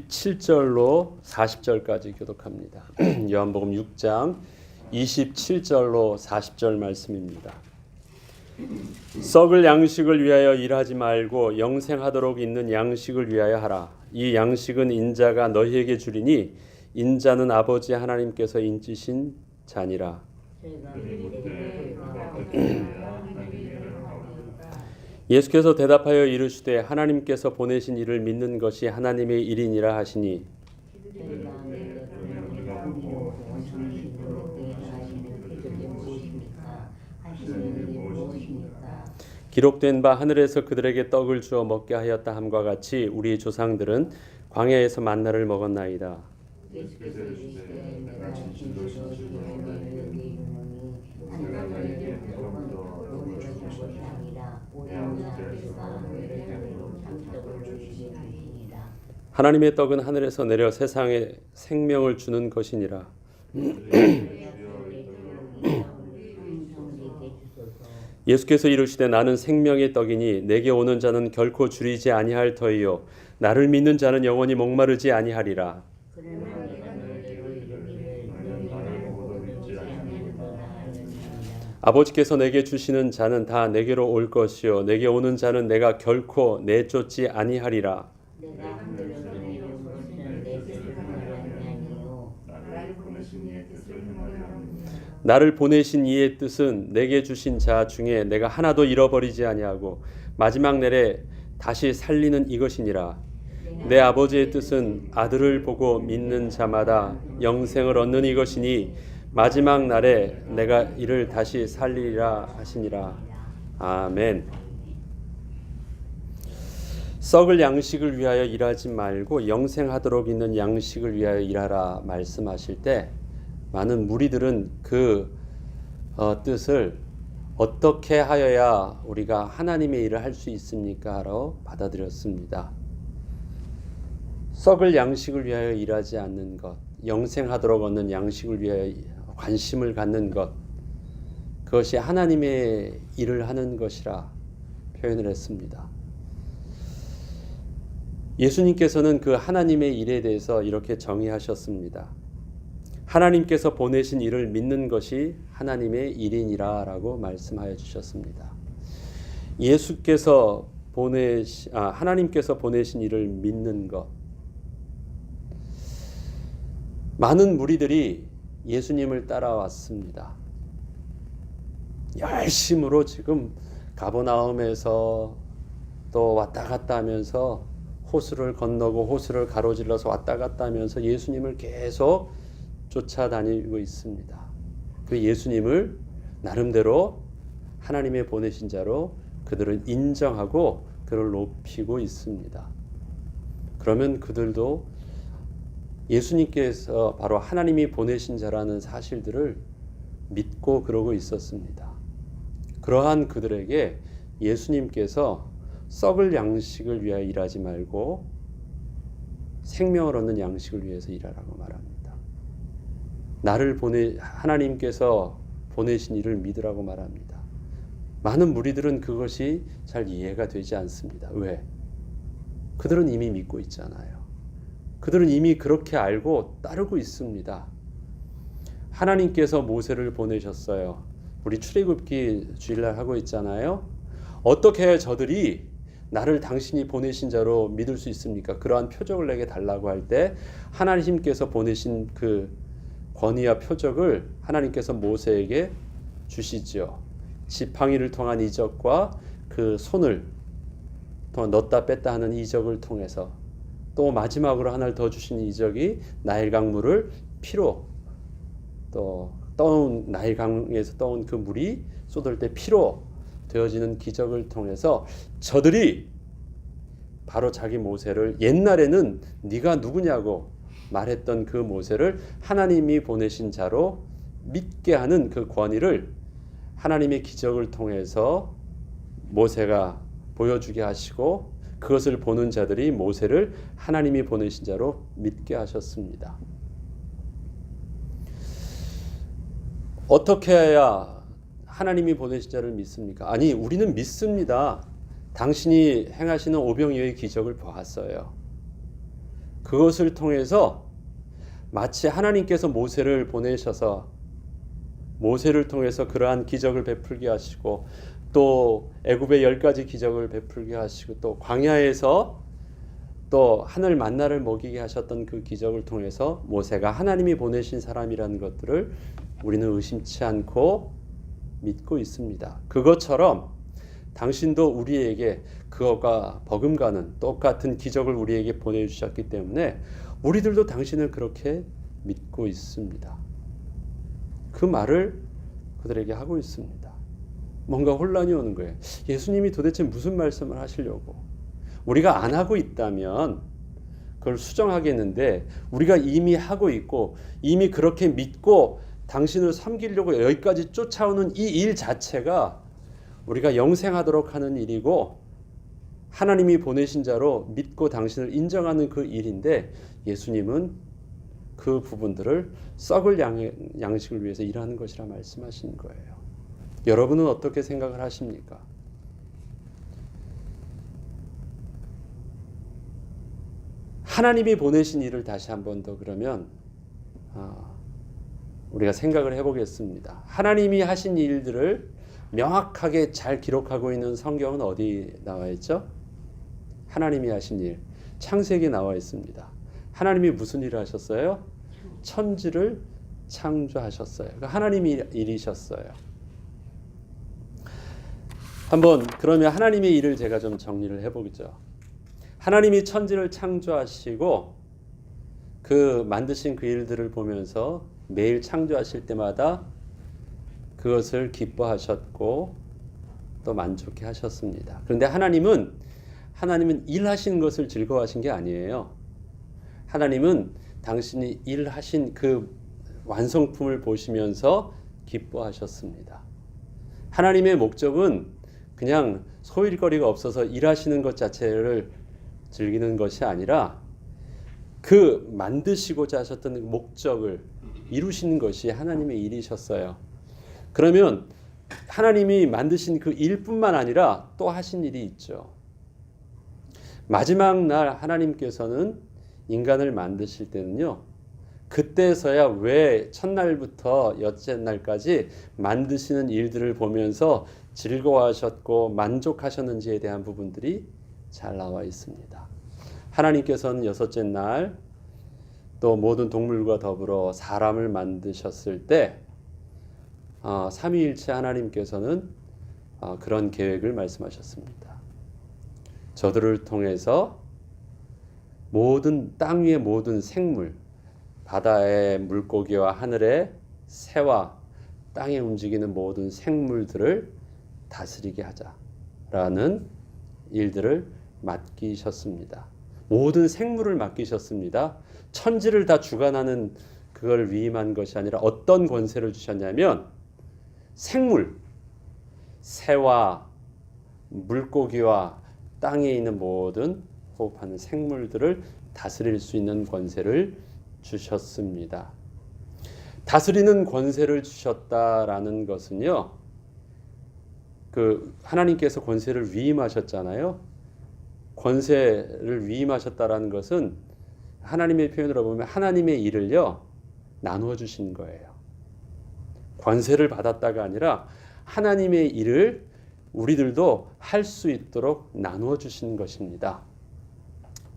7절로 40절까지 교독합니다. 요한복음 6장 27절로 40절 말씀입니다. 썩을 양식을 위하여 일하지 말고 영생하도록 있는 양식을 위하여 하라. 이 양식은 인자가 너희에게 주리니 인자는 아버지 하나님께서 인치신 자니라. 예수께서 대답하여 이르시되 하나님께서 보내신 이를 믿는 것이 하나님의 일이니라 하시니 기록된 바 하늘에서 그들에게 떡을 주어 먹게 하였다 함과 같이 우리 조상들은 광야에서 만나를 먹었나이다. 하나님의 떡은 하늘에서 내려 세상에 생명을 주는 것이니라. 예수께서 이르시되 나는 생명의 떡이니 내게 오는 자는 결코 줄이지 아니할 터이요 나를 믿는 자는 영원히 목마르지 아니하리라. 아버지께서 내게 주시는 자는 다 내게로 올 것이요 내게 오는 자는 내가 결코 내쫓지 아니하리라. 나를 보내신 이의 뜻은 내게 주신 자 중에 내가 하나도 잃어버리지 아니하고 마지막 날에 다시 살리는 이것이니라. 내 아버지의 뜻은 아들을 보고 믿는 자마다 영생을 얻는 이것이니 마지막 날에 내가 이를 다시 살리리라 하시니라. 아멘. 썩을 양식을 위하여 일하지 말고 영생하도록 있는 양식을 위하여 일하라 말씀하실 때 많은 무리들은 그 뜻을 어떻게 하여야 우리가 하나님의 일을 할 수 있습니까? 라고 받아들였습니다. 썩을 양식을 위하여 일하지 않는 것, 영생하도록 얻는 양식을 위하여 관심을 갖는 것, 그것이 하나님의 일을 하는 것이라 표현을 했습니다. 예수님께서는 그 하나님의 일에 대해서 이렇게 정의하셨습니다. 하나님께서 보내신 일을 믿는 것이 하나님의 일이니라 라고 말씀하여 주셨습니다. 하나님께서 보내신 일을 믿는 것. 많은 무리들이 예수님을 따라왔습니다. 열심으로 지금 가버나움에서 또 왔다 갔다 하면서 호수를 건너고 호수를 가로질러서 왔다 갔다 하면서 예수님을 계속 쫓아다니고 있습니다. 그 예수님을 나름대로 하나님의 보내신 자로 그들을 인정하고 그를 높이고 있습니다. 그러면 그들도 예수님께서 바로 하나님이 보내신 자라는 사실들을 믿고 그러고 있었습니다. 그러한 그들에게 예수님께서 썩을 양식을 위하여 일하지 말고 생명을 얻는 양식을 위해서 일하라고 말합니다. 하나님께서 보내신 일을 믿으라고 말합니다. 많은 무리들은 그것이 잘 이해가 되지 않습니다. 왜? 그들은 이미 믿고 있잖아요. 그들은 이미 그렇게 알고 따르고 있습니다. 하나님께서 모세를 보내셨어요. 우리 출애굽기 주일날 하고 있잖아요. 어떻게 해야 저들이 나를 당신이 보내신 자로 믿을 수 있습니까? 그러한 표적을 내게 달라고 할 때 하나님께서 보내신 그 권위와 표적을 하나님께서 모세에게 주시죠. 지팡이를 통한 이적과 그 손을 넣었다 뺐다 하는 이적을 통해서 또 마지막으로 하나를 더 주신 이적이 나일강물을 피로 또 떠온 나일강에서 떠온 그 물이 쏟을 때 피로 되어지는 기적을 통해서 저들이 바로 자기 모세를 옛날에는 네가 누구냐고 말했던 그 모세를 하나님이 보내신 자로 믿게 하는 그 권위를 하나님의 기적을 통해서 모세가 보여주게 하시고 그것을 보는 자들이 모세를 하나님이 보내신 자로 믿게 하셨습니다. 어떻게 해야 하나님이 보내신 자를 믿습니까? 아니, 우리는 믿습니다. 당신이 행하시는 오병이어의 기적을 보았어요. 그것을 통해서 마치 하나님께서 모세를 보내셔서 모세를 통해서 그러한 기적을 베풀게 하시고 또 애굽의 10가지 기적을 베풀게 하시고 또 광야에서 또 하늘 만나를 먹이게 하셨던 그 기적을 통해서 모세가 하나님이 보내신 사람이라는 것들을 우리는 의심치 않고 믿고 있습니다. 그것처럼 당신도 우리에게 그거가 버금가는 똑같은 기적을 우리에게 보내주셨기 때문에 우리들도 당신을 그렇게 믿고 있습니다. 그 말을 그들에게 하고 있습니다. 뭔가 혼란이 오는 거예요. 예수님이 도대체 무슨 말씀을 하시려고? 우리가 안 하고 있다면 그걸 수정하겠는데 우리가 이미 하고 있고 이미 그렇게 믿고 당신을 섬기려고 여기까지 쫓아오는 이 일 자체가 우리가 영생하도록 하는 일이고 하나님이 보내신 자로 믿고 당신을 인정하는 그 일인데 예수님은 그 부분들을 썩을 양식을 위해서 일하는 것이라 말씀하시는 거예요. 여러분은 어떻게 생각을 하십니까? 하나님이 보내신 일을 다시 한 번 더 그러면 우리가 생각을 해보겠습니다. 하나님이 하신 일들을 명확하게 잘 기록하고 있는 성경은 어디 나와 있죠? 하나님이 하신 일, 창세기에 나와 있습니다. 하나님이 무슨 일을 하셨어요? 천지를 창조하셨어요. 그러니까 하나님이 일이셨어요. 한번 그러면 하나님의 일을 제가 좀 정리를 해보죠. 하나님이 천지를 창조하시고 그 만드신 그 일들을 보면서 매일 창조하실 때마다 그것을 기뻐하셨고 또 만족해 하셨습니다. 그런데 하나님은 일하신 것을 즐거워하신 게 아니에요. 하나님은 당신이 일하신 그 완성품을 보시면서 기뻐하셨습니다. 하나님의 목적은 그냥 소일거리가 없어서 일하시는 것 자체를 즐기는 것이 아니라 그 만드시고자 하셨던 목적을 이루시는 것이 하나님의 일이셨어요. 그러면 하나님이 만드신 그 일뿐만 아니라 또 하신 일이 있죠. 마지막 날 하나님께서는 인간을 만드실 때는요. 그때서야 왜 첫날부터 여째 날까지 만드시는 일들을 보면서 즐거워하셨고 만족하셨는지에 대한 부분들이 잘 나와 있습니다. 하나님께서는 여섯째 날 또 모든 동물과 더불어 사람을 만드셨을 때 삼위일체 하나님께서는 그런 계획을 말씀하셨습니다. 저들을 통해서 모든 땅 위의 모든 생물, 바다의 물고기와 하늘의 새와 땅에 움직이는 모든 생물들을 다스리게 하자라는 일들을 맡기셨습니다. 모든 생물을 맡기셨습니다. 천지를 다 주관하는 그걸 위임한 것이 아니라 어떤 권세를 주셨냐면 생물, 새와 물고기와 땅에 있는 모든 호흡하는 생물들을 다스릴 수 있는 권세를 주셨습니다. 다스리는 권세를 주셨다라는 것은요, 그 하나님께서 권세를 위임하셨잖아요. 권세를 위임하셨다라는 것은 하나님의 표현으로 보면 하나님의 일을요 나누어 주신 거예요. 권세를 받았다가 아니라 하나님의 일을 우리들도 할 수 있도록 나누어 주신 것입니다.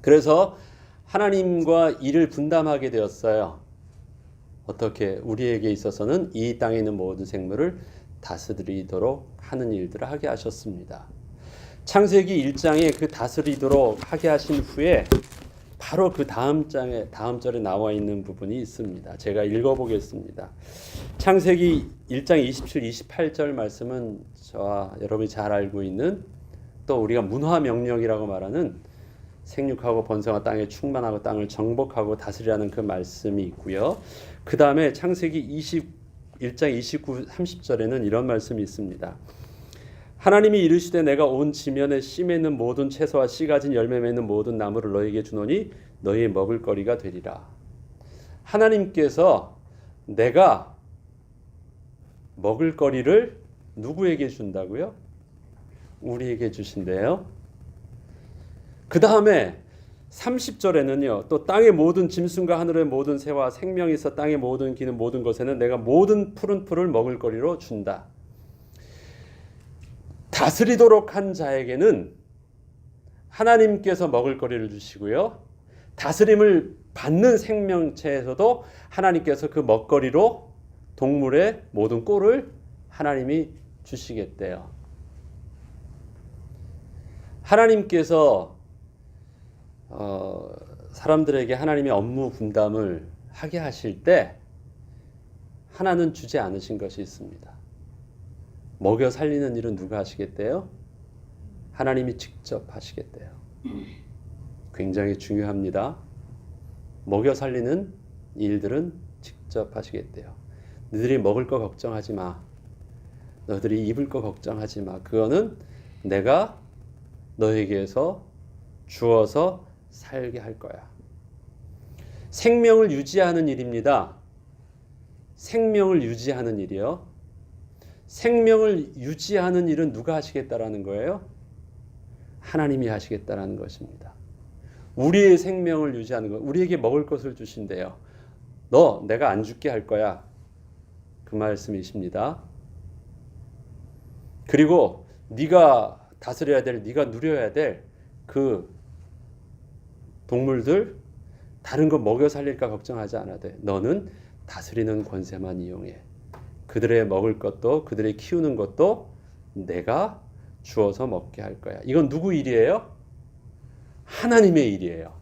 그래서 하나님과 일을 분담하게 되었어요. 어떻게? 우리에게 있어서는 이 땅에 있는 모든 생물을 다스리도록 하는 일들을 하게 하셨습니다. 창세기 1장에 그 다스리도록 하게 하신 후에 바로 그 다음 절에 나와 있는 부분이 있습니다. 제가 읽어보겠습니다. 창세기 1장 27, 28절 말씀은 저와 여러분이 잘 알고 있는 또 우리가 문화명령이라고 말하는 생육하고 번성하고 땅에 충만하고 땅을 정복하고 다스리라는 그 말씀이 있고요. 그 다음에 창세기 1장 29, 30절에는 이런 말씀이 있습니다. 하나님이 이르시되 내가 온 지면에 씨 맺는 모든 채소와 씨 가진 열매 맺는 모든 나무를 너희에게 주노니 너희의 먹을 거리가 되리라. 하나님께서 내가 먹을 거리를 누구에게 준다고요? 우리에게 주신대요. 그 다음에 30절에는요. 또 땅의 모든 짐승과 하늘의 모든 새와 생명이 있어 땅의 모든 기는 모든 것에는 내가 모든 푸른 풀을 먹을 거리로 준다. 다스리도록 한 자에게는 하나님께서 먹을 거리를 주시고요. 다스림을 받는 생명체에서도 하나님께서 그 먹거리로 동물의 모든 꼴을 하나님이 주시겠대요. 하나님께서 사람들에게 하나님의 업무 분담을 하게 하실 때 하나는 주지 않으신 것이 있습니다. 먹여 살리는 일은 누가 하시겠대요? 하나님이 직접 하시겠대요. 굉장히 중요합니다. 먹여 살리는 일들은 직접 하시겠대요. 너희들이 먹을 거 걱정하지 마. 너희들이 입을 거 걱정하지 마. 그거는 내가 너에게서 주어서 살게 할 거야. 생명을 유지하는 일입니다. 생명을 유지하는 일이요. 생명을 유지하는 일은 누가 하시겠다라는 거예요? 하나님이 하시겠다라는 것입니다. 우리의 생명을 유지하는 것, 우리에게 먹을 것을 주신대요. 너 내가 안 죽게 할 거야. 그 말씀이십니다. 그리고 네가 다스려야 될, 네가 누려야 될 그 동물들 다른 거 먹여 살릴까 걱정하지 않아도 돼. 너는 다스리는 권세만 이용해. 그들의 먹을 것도 그들의 키우는 것도 내가 주어서 먹게 할 거야. 이건 누구 일이에요? 하나님의 일이에요.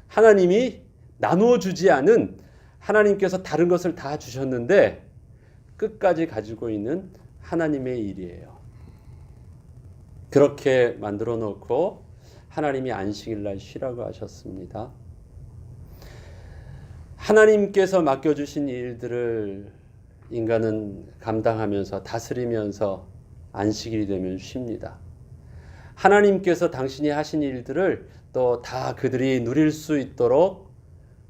하나님이 나누어 주지 않은, 하나님께서 다른 것을 다 주셨는데 끝까지 가지고 있는 하나님의 일이에요. 그렇게 만들어 놓고 하나님이 안식일 날 쉬라고 하셨습니다. 하나님께서 맡겨주신 일들을 인간은 감당하면서 다스리면서 안식일이 되면 쉽니다. 하나님께서 당신이 하신 일들을 또 다 그들이 누릴 수 있도록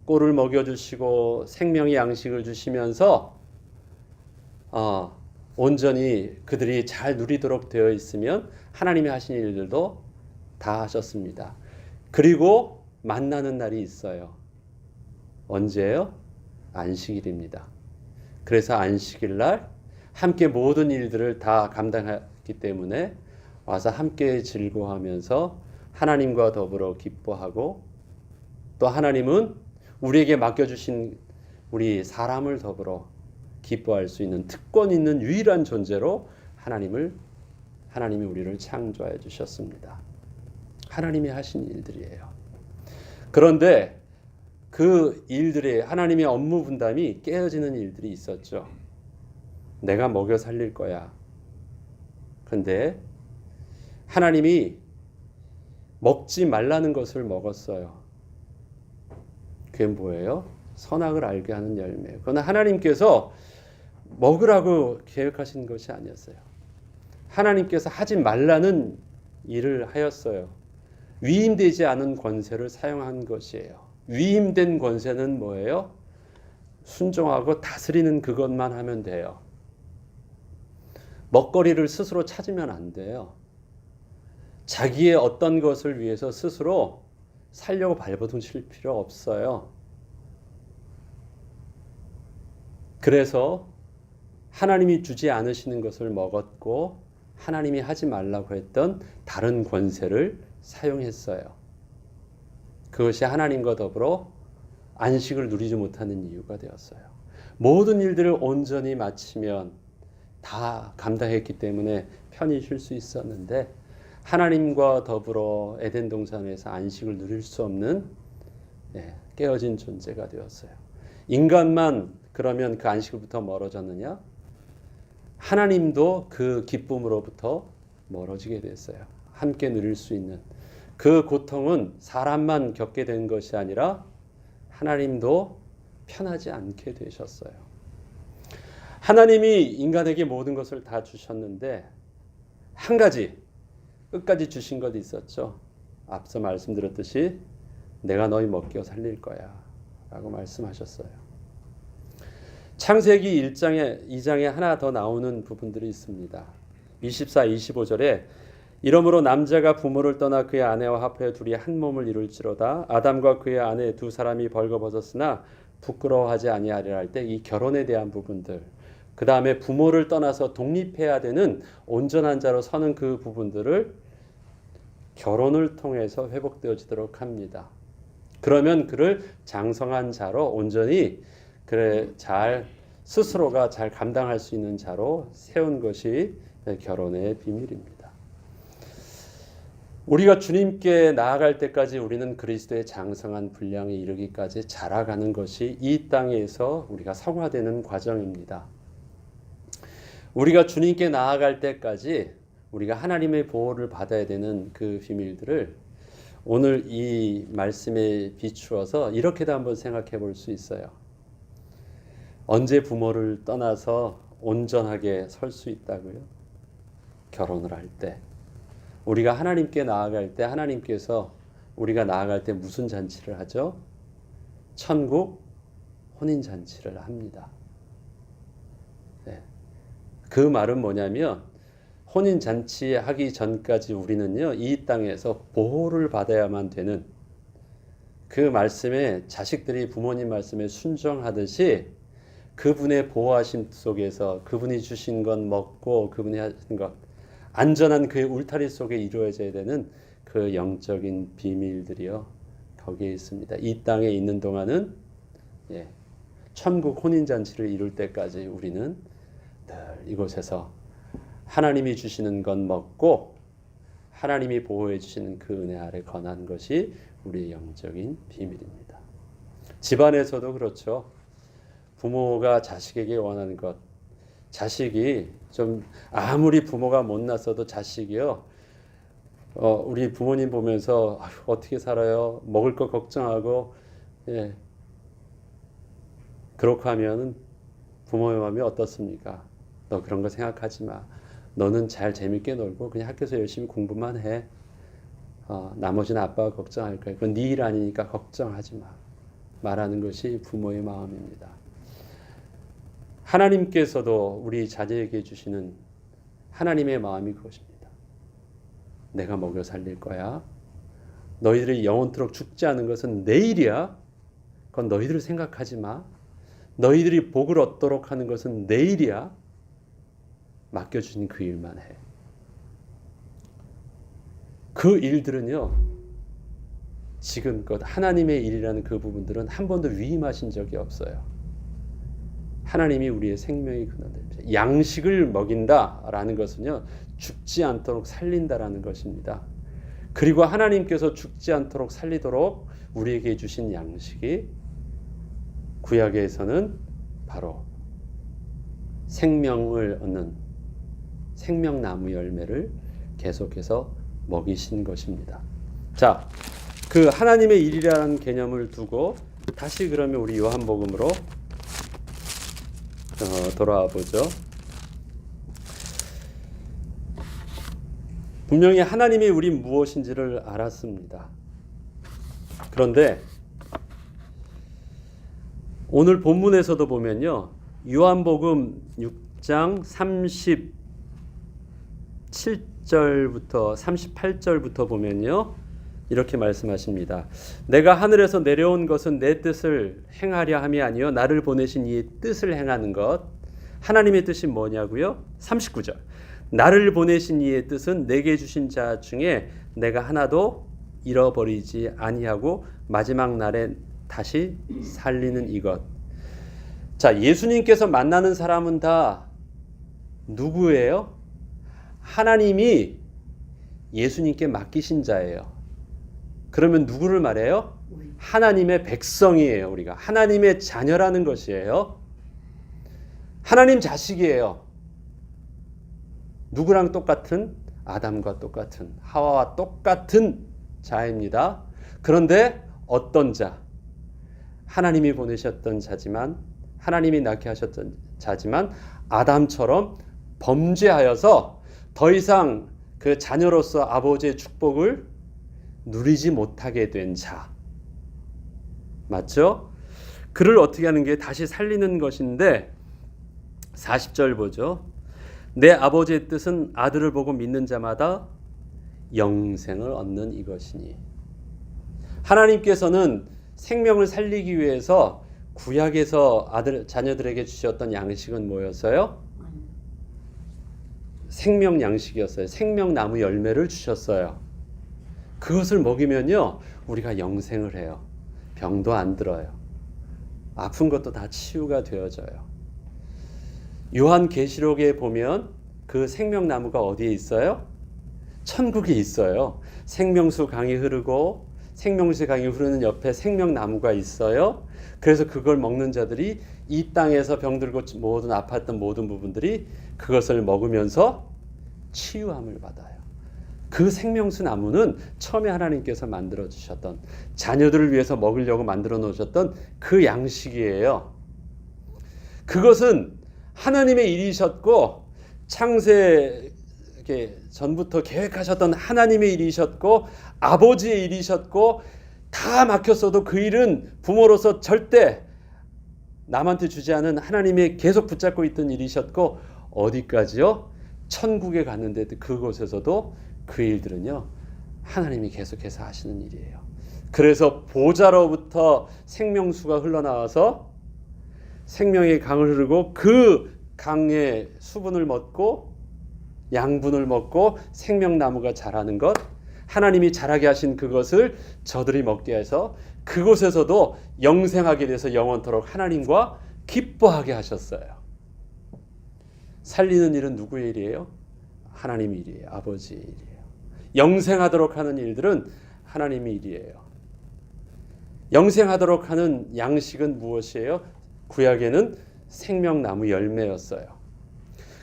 꼴을 먹여주시고 생명의 양식을 주시면서 온전히 그들이 잘 누리도록 되어 있으면 하나님이 하신 일들도 다 하셨습니다. 그리고 만나는 날이 있어요. 언제예요? 안식일입니다. 그래서 안식일 날 함께 모든 일들을 다 감당했기 때문에 와서 함께 즐거워하면서 하나님과 더불어 기뻐하고, 또 하나님은 우리에게 맡겨주신 우리 사람을 더불어 기뻐할 수 있는 특권 있는 유일한 존재로 하나님이 우리를 창조해 주셨습니다. 하나님이 하신 일들이에요. 그런데 그 일들이, 하나님의 업무 분담이 깨어지는 일들이 있었죠. 내가 먹여 살릴 거야. 근데 하나님이 먹지 말라는 것을 먹었어요. 그게 뭐예요? 선악을 알게 하는 열매. 그건 하나님께서 먹으라고 계획하신 것이 아니었어요. 하나님께서 하지 말라는 일을 하였어요. 위임되지 않은 권세를 사용한 것이에요. 위임된 권세는 뭐예요? 순종하고 다스리는 그것만 하면 돼요. 먹거리를 스스로 찾으면 안 돼요. 자기의 어떤 것을 위해서 스스로 살려고 발버둥칠 필요 없어요. 그래서 하나님이 주지 않으시는 것을 먹었고 하나님이 하지 말라고 했던 다른 권세를 사용했어요. 그것이 하나님과 더불어 안식을 누리지 못하는 이유가 되었어요. 모든 일들을 온전히 마치면 다 감당했기 때문에 편히 쉴 수 있었는데 하나님과 더불어 에덴 동산에서 안식을 누릴 수 없는 깨어진 존재가 되었어요. 인간만 그러면 그 안식으로부터 멀어졌느냐? 하나님도 그 기쁨으로부터 멀어지게 됐어요. 함께 누릴 수 있는 그 고통은 사람만 겪게 된 것이 아니라 하나님도 편하지 않게 되셨어요. 하나님이 인간에게 모든 것을 다 주셨는데 한 가지 끝까지 주신 것이 있었죠. 앞서 말씀드렸듯이 내가 너희 먹여 살릴 거야 라고 말씀하셨어요. 창세기 1장에 2장에 하나 더 나오는 부분들이 있습니다. 24, 25절에 이러므로 남자가 부모를 떠나 그의 아내와 합하여 둘이 한 몸을 이룰지로다. 아담과 그의 아내 두 사람이 벌거벗었으나 부끄러워하지 아니하리라 할 때 이 결혼에 대한 부분들, 그 다음에 부모를 떠나서 독립해야 되는 온전한 자로 서는 그 부분들을 결혼을 통해서 회복되어지도록 합니다. 그러면 그를 장성한 자로 온전히 잘 스스로가 잘 감당할 수 있는 자로 세운 것이 결혼의 비밀입니다. 우리가 주님께 나아갈 때까지 우리는 그리스도의 장성한 분량에 이르기까지 자라가는 것이 이 땅에서 우리가 성화되는 과정입니다. 우리가 주님께 나아갈 때까지 우리가 하나님의 보호를 받아야 되는 그 비밀들을 오늘 이 말씀에 비추어서 이렇게도 한번 생각해 볼 수 있어요. 언제 부모를 떠나서 온전하게 설 수 있다고요? 결혼을 할 때. 우리가 하나님께 나아갈 때 하나님께서 우리가 나아갈 때 무슨 잔치를 하죠? 천국 혼인잔치를 합니다. 네. 그 말은 뭐냐면 혼인잔치 하기 전까지 우리는요, 이 땅에서 보호를 받아야만 되는 그 말씀에 자식들이 부모님 말씀에 순종하듯이 그분의 보호하심 속에서 그분이 주신 것 먹고 그분이 하신 것 안전한 그의 울타리 속에 이루어져야 되는 그 영적인 비밀들이요 거기에 있습니다. 이 땅에 있는 동안은 천국 혼인잔치를 이룰 때까지 우리는 늘 이곳에서 하나님이 주시는 것 먹고 하나님이 보호해 주시는 그 은혜 아래 거한 것이 우리의 영적인 비밀입니다. 집안에서도 그렇죠. 부모가 자식에게 원하는 것, 자식이 좀 아무리 부모가 못났어도 자식이요. 우리 부모님 보면서 어떻게 살아요? 먹을 거 걱정하고 그렇게 하면은 부모의 마음이 어떻습니까? 너 그런 거 생각하지 마. 너는 잘 재밌게 놀고 그냥 학교에서 열심히 공부만 해. 나머지는 아빠가 걱정할 거야. 그건 네 일 아니니까 걱정하지 마. 말하는 것이 부모의 마음입니다. 하나님께서도 우리 자녀에게 주시는 하나님의 마음이 그것입니다. 내가 먹여 살릴 거야. 너희들이 영원토록 죽지 않은 것은 내 일이야. 그건 너희들 생각하지 마. 너희들이 복을 얻도록 하는 것은 내 일이야. 맡겨주신 그 일만 해. 그 일들은요, 지금껏 하나님의 일이라는 그 부분들은 한 번도 위임하신 적이 없어요. 하나님이 우리의 생명의 근원입니다. 양식을 먹인다라는 것은요, 죽지 않도록 살린다라는 것입니다. 그리고 하나님께서 죽지 않도록 살리도록 우리에게 주신 양식이 구약에서는 바로 생명을 얻는 생명나무 열매를 계속해서 먹이신 것입니다. 자, 그 하나님의 일이라는 개념을 두고 다시 그러면 우리 요한복음으로 돌아와 보죠. 분명히 하나님이 우리 무엇인지를 알았습니다. 그런데 오늘 본문에서도 보면요, 요한복음 6장 37절부터 38절부터 보면요, 이렇게 말씀하십니다. 내가 하늘에서 내려온 것은 내 뜻을 행하려 함이 아니요 나를 보내신 이의 뜻을 행하는 것. 하나님의 뜻이 뭐냐고요? 39절. 나를 보내신 이의 뜻은 내게 주신 자 중에 내가 하나도 잃어버리지 아니하고 마지막 날에 다시 살리는 이것. 자, 예수님께서 만나는 사람은 다 누구예요? 하나님이 예수님께 맡기신 자예요. 그러면 누구를 말해요? 하나님의 백성이에요. 우리가 하나님의 자녀라는 것이에요. 하나님 자식이에요. 누구랑 똑같은? 아담과 똑같은, 하와와 똑같은 자입니다. 그런데 어떤 자? 하나님이 보내셨던 자지만, 하나님이 낳게 하셨던 자지만 아담처럼 범죄하여서 더 이상 그 자녀로서 아버지의 축복을 누리지 못하게 된 자. 맞죠? 그를 어떻게 하는 게 다시 살리는 것인데 40절 보죠. 내 아버지의 뜻은 아들을 보고 믿는 자마다 영생을 얻는 이것이니. 하나님께서는 생명을 살리기 위해서 구약에서 자녀들에게 주셨던 양식은 뭐였어요? 생명 양식이었어요. 생명나무 열매를 주셨어요. 그것을 먹이면요, 우리가 영생을 해요. 병도 안 들어요. 아픈 것도 다 치유가 되어져요. 요한계시록에 보면 그 생명나무가 어디에 있어요? 천국에 있어요. 생명수 강이 흐르고 생명수 강이 흐르는 옆에 생명나무가 있어요. 그래서 그걸 먹는 자들이 이 땅에서 병들고 모든 아팠던 모든 부분들이 그것을 먹으면서 치유함을 받아요. 그 생명수 나무는 처음에 하나님께서 만들어 주셨던, 자녀들을 위해서 먹으려고 만들어 놓으셨던 그 양식이에요. 그것은 하나님의 일이셨고, 창세 전부터 계획하셨던 하나님의 일이셨고, 아버지의 일이셨고, 다 막혔어도 그 일은 부모로서 절대 남한테 주지 않은 하나님의 계속 붙잡고 있던 일이셨고, 어디까지요? 천국에 갔는데 그곳에서도 그 일들은요, 하나님이 계속해서 하시는 일이에요. 그래서 보좌로부터 생명수가 흘러나와서 생명의 강을 흐르고 그 강의 수분을 먹고 양분을 먹고 생명나무가 자라는 것, 하나님이 자라게 하신 그것을 저들이 먹게 해서 그곳에서도 영생하게 돼서 영원토록 하나님과 기뻐하게 하셨어요. 살리는 일은 누구의 일이에요? 하나님의 일이에요. 아버지의 일이에요. 영생하도록 하는 일들은 하나님의 일이에요. 영생하도록 하는 양식은 무엇이에요? 구약에는 생명나무 열매였어요.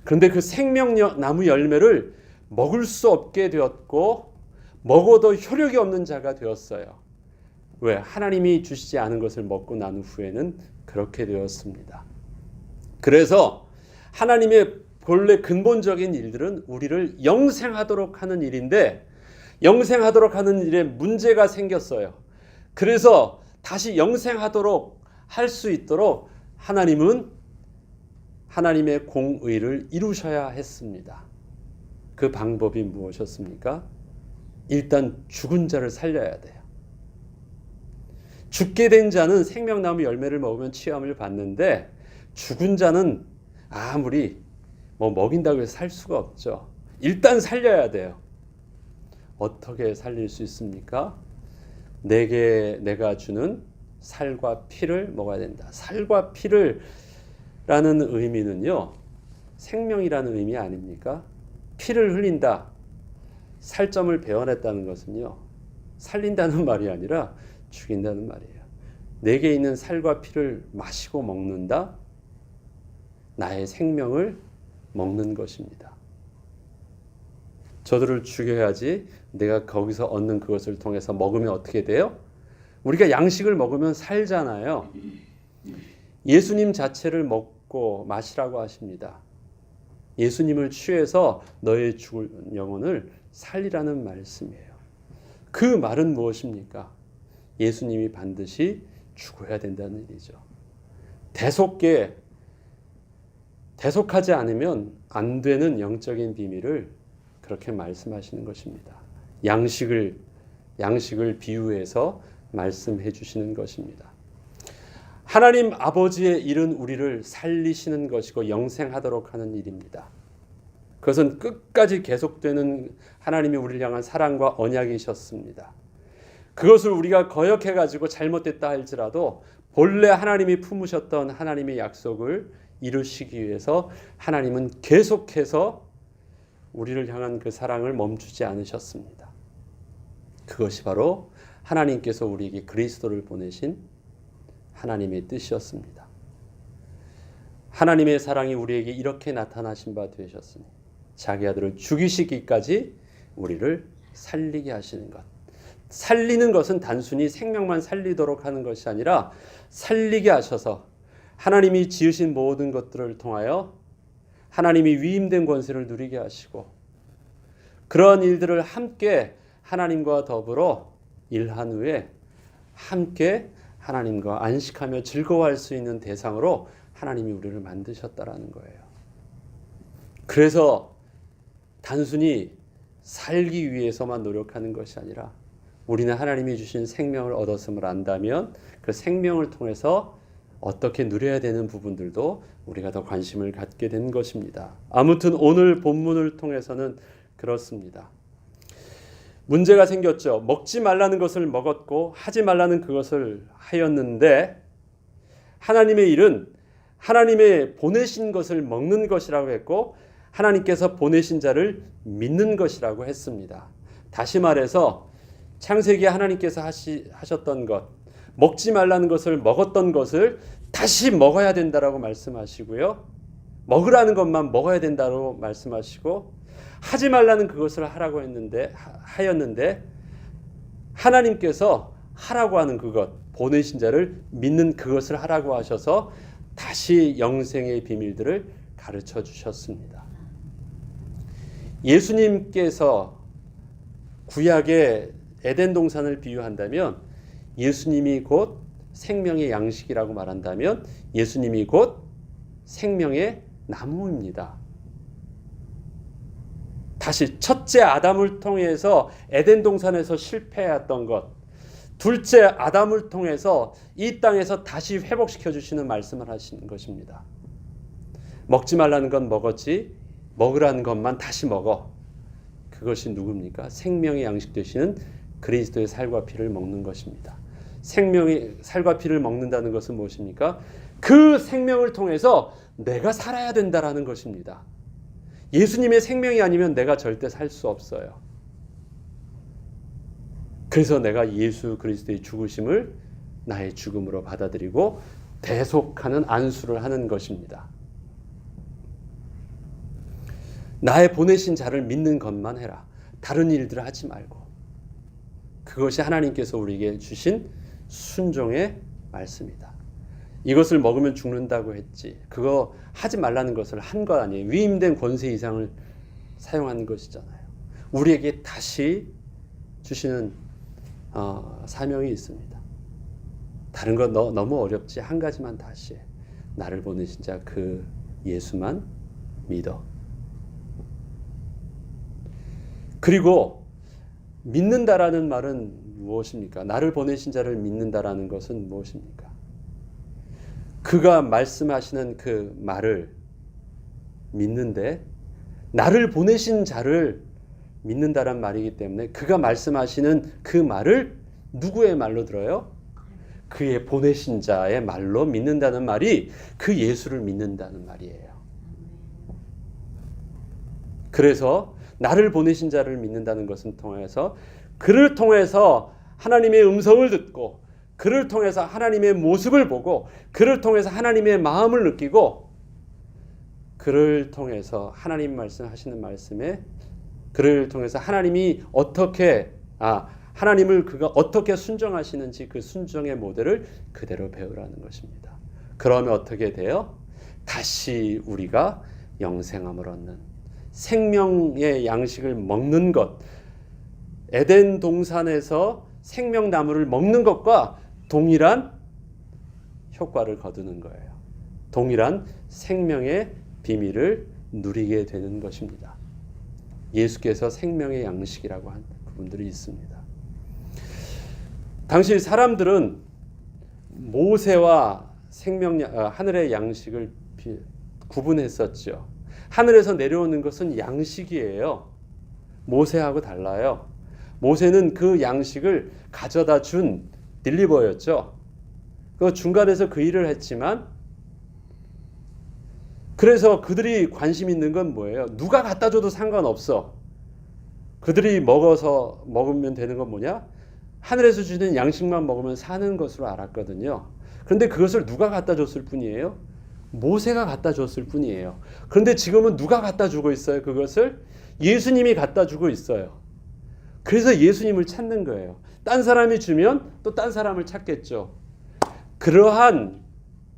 그런데 그 생명나무 열매를 먹을 수 없게 되었고, 먹어도 효력이 없는 자가 되었어요. 왜? 하나님이 주시지 않은 것을 먹고 난 후에는 그렇게 되었습니다. 그래서 하나님의 본래 근본적인 일들은 우리를 영생하도록 하는 일인데, 영생하도록 하는 일에 문제가 생겼어요. 그래서 다시 영생하도록 할 수 있도록 하나님은 하나님의 공의를 이루셔야 했습니다. 그 방법이 무엇이었습니까? 일단 죽은 자를 살려야 돼요. 죽게 된 자는 생명나무 열매를 먹으면 치유함을 받는데, 죽은 자는 아무리 먹인다고 해서 살 수가 없죠. 일단 살려야 돼요. 어떻게 살릴 수 있습니까? 내가 주는 살과 피를 먹어야 된다. 살과 피를 라는 의미는요, 생명이라는 의미 아닙니까? 피를 흘린다, 살점을 베어냈다는 것은요, 살린다는 말이 아니라 죽인다는 말이에요. 내게 있는 살과 피를 마시고 먹는다, 나의 생명을 먹는 것입니다. 저들을 죽여야지 내가 거기서 얻는 그것을 통해서 먹으면 어떻게 돼요? 우리가 양식을 먹으면 살잖아요. 예수님 자체를 먹고 마시라고 하십니다. 예수님을 취해서 너의 죽을 영혼을 살리라는 말씀이에요. 그 말은 무엇입니까? 예수님이 반드시 죽어야 된다는 일이죠. 대속하지 않으면 안 되는 영적인 비밀을 그렇게 말씀하시는 것입니다. 양식을 비유해서 말씀해 주시는 것입니다. 하나님 아버지의 일은 우리를 살리시는 것이고 영생하도록 하는 일입니다. 그것은 끝까지 계속되는 하나님이 우리를 향한 사랑과 언약이셨습니다. 그것을 우리가 거역해가지고 잘못됐다 할지라도 본래 하나님이 품으셨던 하나님의 약속을 이루시기 위해서 하나님은 계속해서 우리를 향한 그 사랑을 멈추지 않으셨습니다. 그것이 바로 하나님께서 우리에게 그리스도를 보내신 하나님의 뜻이었습니다. 하나님의 사랑이 우리에게 이렇게 나타나신 바 되셨으니 자기 아들을 죽이시기까지 우리를 살리게 하시는 것. 살리는 것은 단순히 생명만 살리도록 하는 것이 아니라 살리게 하셔서 하나님이 지으신 모든 것들을 통하여 하나님이 위임된 권세를 누리게 하시고, 그런 일들을 함께 하나님과 더불어 일한 후에 함께 하나님과 안식하며 즐거워할 수 있는 대상으로 하나님이 우리를 만드셨다라는 거예요. 그래서 단순히 살기 위해서만 노력하는 것이 아니라 우리는 하나님이 주신 생명을 얻었음을 안다면 그 생명을 통해서 어떻게 누려야 되는 부분들도 우리가 더 관심을 갖게 된 것입니다. 아무튼 오늘 본문을 통해서는 그렇습니다. 문제가 생겼죠. 먹지 말라는 것을 먹었고 하지 말라는 그것을 하였는데 하나님의 일은 하나님의 보내신 것을 먹는 것이라고 했고 하나님께서 보내신 자를 믿는 것이라고 했습니다. 다시 말해서 창세기 하나님께서 하셨던 것, 먹지 말라는 것을 먹었던 것을 다시 먹어야 된다라고 말씀하시고요. 먹으라는 것만 먹어야 된다고 말씀하시고 하지 말라는 그것을 하라고 하였는데 하나님께서 하라고 하는 그것, 보내신 자를 믿는 그것을 하라고 하셔서 다시 영생의 비밀들을 가르쳐 주셨습니다. 예수님께서 구약의 에덴 동산을 비유한다면 예수님이 곧 생명의 양식이라고 말한다면 예수님이 곧 생명의 나무입니다. 다시 첫째 아담을 통해서 에덴 동산에서 실패했던 것, 둘째 아담을 통해서 이 땅에서 다시 회복시켜 주시는 말씀을 하시는 것입니다. 먹지 말라는 건 먹었지 먹으라는 것만 다시 먹어. 그것이 누굽니까? 생명의 양식 되시는 그리스도의 살과 피를 먹는 것입니다. 생명의 살과 피를 먹는다는 것은 무엇입니까? 그 생명을 통해서 내가 살아야 된다라는 것입니다. 예수님의 생명이 아니면 내가 절대 살 수 없어요. 그래서 내가 예수 그리스도의 죽으심을 나의 죽음으로 받아들이고 대속하는 안수를 하는 것입니다. 나의 보내신 자를 믿는 것만 해라. 다른 일들을 하지 말고. 그것이 하나님께서 우리에게 주신 순종의 말씀이다. 이것을 먹으면 죽는다고 했지. 그거 하지 말라는 것을 한 것 아니에요. 위임된 권세 이상을 사용하는 것이잖아요. 우리에게 다시 주시는 사명이 있습니다. 다른 건 너무 어렵지. 한 가지만 다시 해. 나를 보내신 자 그 예수만 믿어. 그리고 믿는다라는 말은 무엇입니까? 나를 보내신 자를 믿는다라는 것은 무엇입니까? 그가 말씀하시는 그 말을 믿는데 나를 보내신 자를 믿는다란 말이기 때문에 그가 말씀하시는 그 말을 누구의 말로 들어요? 그의 보내신 자의 말로 믿는다는 말이 그 예수를 믿는다는 말이에요. 그래서 나를 보내신 자를 믿는다는 것은 통해서 그를 통해서 하나님의 음성을 듣고 그를 통해서 하나님의 모습을 보고 그를 통해서 하나님의 마음을 느끼고 그를 통해서 하나님 말씀하시는 말씀에 그를 통해서 하나님이 하나님을 그가 어떻게 순종하시는지 그 순종의 모델을 그대로 배우라는 것입니다. 그러면 어떻게 돼요? 다시 우리가 영생함을 얻는 생명의 양식을 먹는 것, 에덴 동산에서 생명나무를 먹는 것과 동일한 효과를 거두는 거예요. 동일한 생명의 비밀을 누리게 되는 것입니다. 예수께서 생명의 양식이라고 한 부분들이 있습니다. 당시 사람들은 모세와 하늘의 양식을 구분했었죠. 하늘에서 내려오는 것은 양식이에요. 모세하고 달라요. 모세는 그 양식을 가져다 준 딜리버였죠. 그 중간에서 그 일을 했지만 그래서 그들이 관심 있는 건 뭐예요? 누가 갖다 줘도 상관없어. 그들이 먹으면 되는 건 뭐냐? 하늘에서 주는 양식만 먹으면 사는 것으로 알았거든요. 그런데 그것을 누가 갖다 줬을 뿐이에요? 모세가 갖다 줬을 뿐이에요. 그런데 지금은 누가 갖다 주고 있어요? 그것을 예수님이 갖다 주고 있어요. 그래서 예수님을 찾는 거예요. 딴 사람이 주면 또 딴 사람을 찾겠죠. 그러한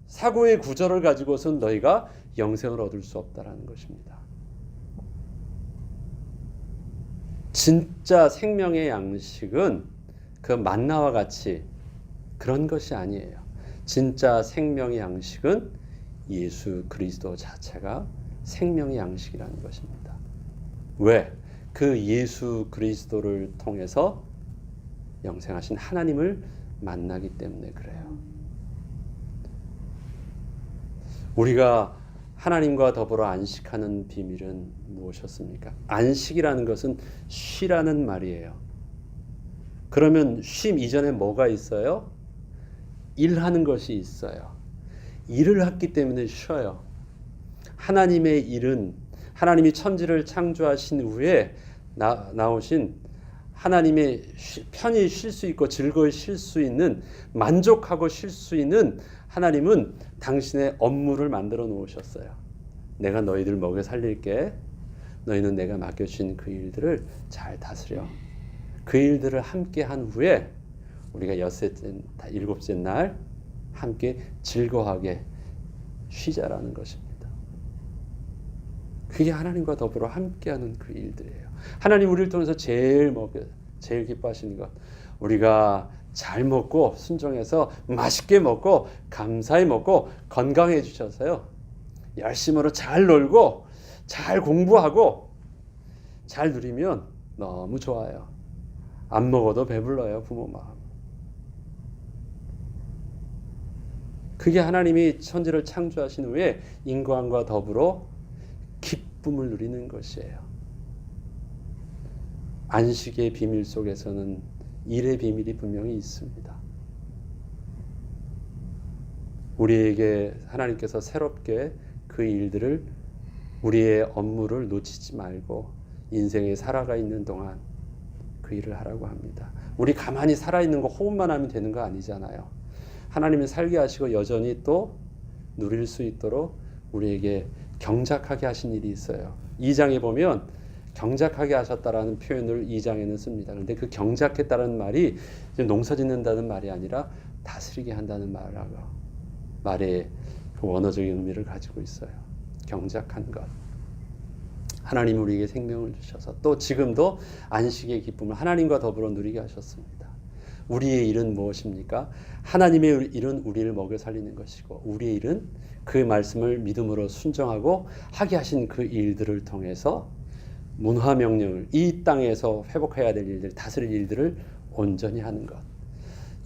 사고의 구조를 가지고선 너희가 영생을 얻을 수 없다라는 것입니다. 진짜 생명의 양식은 그 만나와 같이 그런 것이 아니에요. 진짜 생명의 양식은 예수 그리스도 자체가 생명의 양식이라는 것입니다. 왜? 그 예수 그리스도를 통해서 영생하신 하나님을 만나기 때문에 그래요. 우리가 하나님과 더불어 안식하는 비밀은 무엇이었습니까? 안식이라는 것은 쉬라는 말이에요. 그러면 쉼 이전에 뭐가 있어요? 일하는 것이 있어요. 일을 했기 때문에 쉬어요. 하나님의 일은 하나님이 천지를 창조하신 후에 나오신 하나님의 편히 쉴 수 있고 즐거이 쉴 수 있는, 만족하고 쉴 수 있는 하나님은 당신의 업무를 만들어 놓으셨어요. 내가 너희들 먹여 살릴게. 너희는 내가 맡겨주신 그 일들을 잘 다스려. 그 일들을 함께 한 후에 우리가 일곱째 날 함께 즐거워하게 쉬자라는 것입니다. 그게 하나님과 더불어 함께하는 그 일들이에요. 하나님 우리를 통해서 제일 기뻐하시는 것, 우리가 잘 먹고 순종해서 맛있게 먹고 감사히 먹고 건강해 주셔서요, 열심으로 잘 놀고 잘 공부하고 잘 누리면 너무 좋아요. 안 먹어도 배불러요, 부모 마음. 그게 하나님이 천지를 창조하신 후에 인간과 더불어 기쁨을 누리는 것이에요. 안식의 비밀 속에서는 일의 비밀이 분명히 있습니다. 우리에게 하나님께서 새롭게 그 일들을, 우리의 업무를 놓치지 말고 인생에 살아가 있는 동안 그 일을 하라고 합니다. 우리 가만히 살아있는 거 호흡만 하면 되는 거 아니잖아요. 하나님이 살게 하시고 여전히 또 누릴 수 있도록 우리에게 경작하게 하신 일이 있어요. 2장에 보면 경작하게 하셨다라는 표현을 2장에는 씁니다. 그런데 그 경작했다는 말이 농사 짓는다는 말이 아니라 다스리게 한다는 말의 그 원어적인 의미를 가지고 있어요. 경작한 것. 하나님 우리에게 생명을 주셔서 또 지금도 안식의 기쁨을 하나님과 더불어 누리게 하셨습니다. 우리의 일은 무엇입니까? 하나님의 일은 우리를 먹여 살리는 것이고, 우리의 일은 그 말씀을 믿음으로 순종하고 하게 하신 그 일들을 통해서 문화명령을, 이 땅에서 회복해야 될 일들, 다스릴 일들을 온전히 하는 것.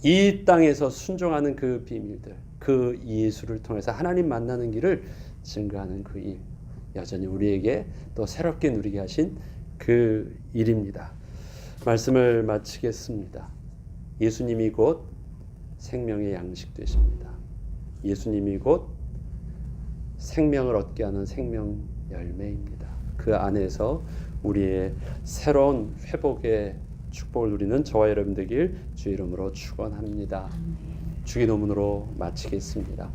이 땅에서 순종하는 그 비밀들, 그 예수를 통해서 하나님 만나는 길을 증거하는 그 일, 여전히 우리에게 또 새롭게 누리게 하신 그 일입니다. 말씀을 마치겠습니다. 예수님이 곧 생명의 양식 되십니다. 예수님이 곧 생명을 얻게 하는 생명 열매입니다. 그 안에서 우리의 새로운 회복의 축복을 누리는 저와 여러분 되길 주의 이름으로 축원합니다. 주기도문으로 마치겠습니다.